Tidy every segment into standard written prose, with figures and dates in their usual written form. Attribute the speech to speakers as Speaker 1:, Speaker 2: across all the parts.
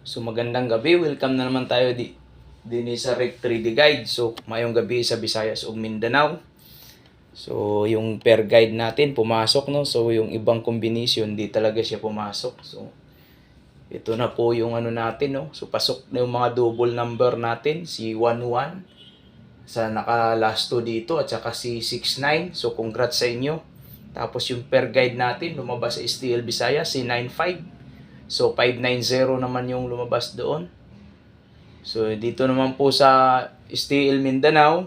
Speaker 1: So magandang gabi, welcome na naman tayo din sa Rec 3D Guide. So mayong gabi sa Visayas ug Mindanao. So yung per guide natin pumasok, no. So yung ibang combination di talaga siya pumasok. So ito na po yung ano natin, no. So pasok na yung mga double number natin, si 11 sa naka last 2 dito at saka si 69. So congrats sa inyo. Tapos yung per guide natin lumabas sa STL Visayas si 95. So 590 naman yung lumabas doon. So dito naman po sa STL Mindanao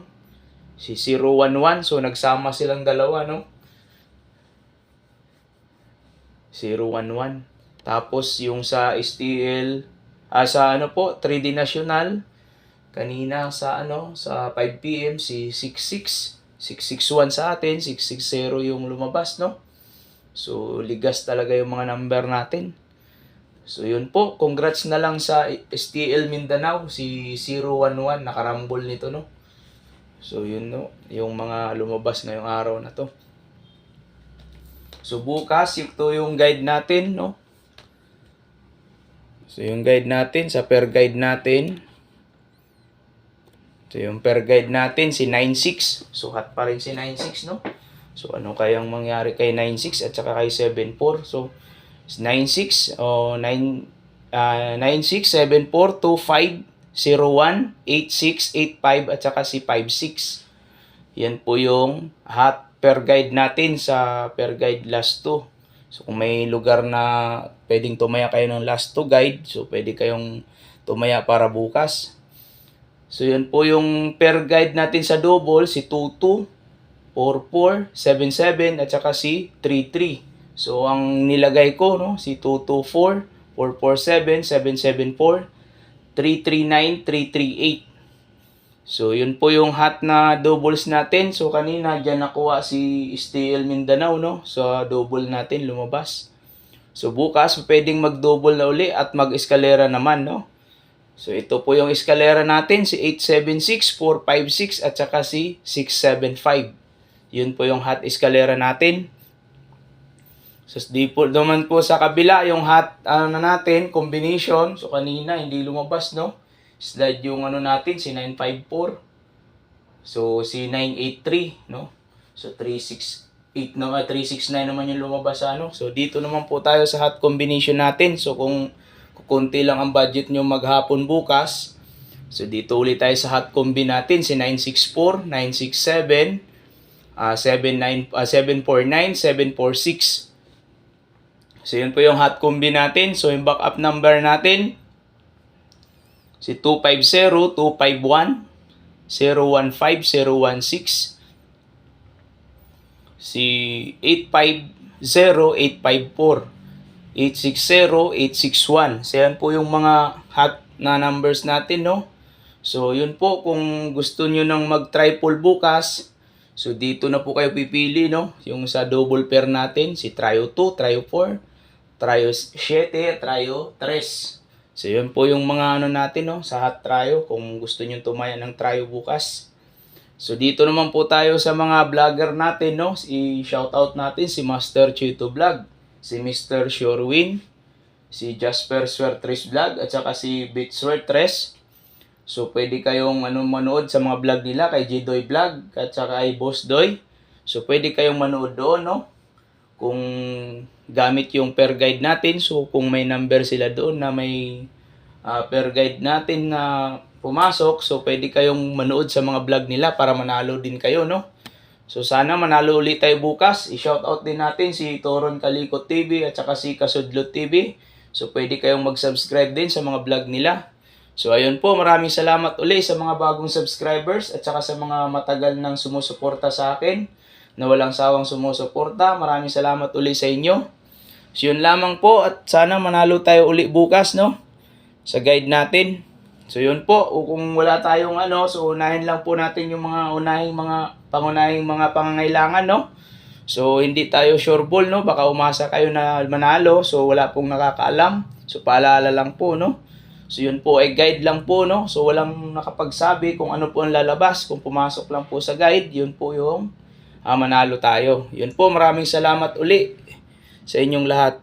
Speaker 1: si 011. So nagsama silang dalawa, no. 011. Tapos yung sa STL sa ano po 3D National kanina sa sa 5 PM si 66, 661 sa atin, 660 yung lumabas, no. So ligas talaga yung mga number natin. So yun po, congrats na lang sa STL Mindanao, si 011, nakarambol nito, no. So yun, no, yung mga lumabas ngayong araw na to. So bukas, ito yung guide natin, no. So yung guide natin, sa per guide natin, so yung per guide natin, si 96. So hot pa rin si 96, no. So ano kayang mangyari kay 96 at saka kay 74? So 96 o 96 74 25 01 86 85 at saka si 56. Yan po yung hot per guide natin sa per guide last 2. So kung may lugar na pwedeng tumaya kayo ng last 2 guide, so pwede kayong tumaya para bukas. So yan po yung per guide natin sa double, si 22 44 77 at saka si 33. So ang nilagay ko, no, si 224 447 774 339 338. So yun po yung hot na doubles natin. So kanina diyan nakuha si STL Mindanao, no. So double natin lumabas. So bukas pwedeng mag-double na uli at mag-eskalera naman, no. So ito po yung eskalera natin, si 876 456 at saka si 675. Yun po yung hot eskalera natin. So di po naman po sa kabila yung hot natin combination. So kanina hindi lumabas, no. Slide yung natin si 954. So si 983, no. So 368 na 369 naman yung lumabas sa ano. So dito naman po tayo sa hot combination natin. So kung kukunti lang ang budget nyo maghapon bukas, so dito ulit tayo sa hot combi natin, si 964, 967, 749, 746. So yun po yung hot combi natin. So yung backup number natin, si 250, 251, 015, 016, si 850, 854, 860, 861. So yan po yung mga hot na numbers natin, no. So yun po, kung gusto nyo nang mag-triple bukas, so dito na po kayo pipili, no. Yung sa double pair natin, si Trio 2, Trio 4, Trio 7, Trio 3. So yun po yung mga natin, no, sa hot trio kung gusto niyo tumaya ng trio bukas. So dito naman po tayo sa mga vlogger natin, no. I-shoutout natin si Master Chito Vlog, si Mr. Shorewin, si Jasper Swertres Vlog at saka si Bit Swertres. So pwede kayong manood sa mga vlog nila kay J-Doy Vlog at saka kay Boss Doy. So pwede kayong manood doon, no. Kung gamit yung per guide natin, so kung may number sila doon na may per guide natin na pumasok, so pwede kayong manood sa mga vlog nila para manalo din kayo, no. So sana manalo ulit tayo bukas. I-shoutout din natin si Toron Kalikot TV at saka si Kasudlot TV. So pwede kayong mag-subscribe din sa mga vlog nila. So ayun po, maraming salamat ulit sa mga bagong subscribers at saka sa mga matagal nang sumusuporta sa akin, na walang sawang sumusuporta. Maraming salamat ulit sa inyo. So yun lamang po, at sana manalo tayo uli bukas, no, sa guide natin. So yun po, kung wala tayong so unahin lang po natin yung mga pangunahing mga pangangailangan, no. So hindi tayo sure ball, no, baka umasa kayo na manalo, so wala pong nakakaalam. So paalala lang po, no. So yun po ay guide lang po, no. So walang nakapagsabi kung ano po ang lalabas. Kung pumasok lang po sa guide, yun po yung manalo tayo. Yun po, maraming salamat uli sa inyong lahat.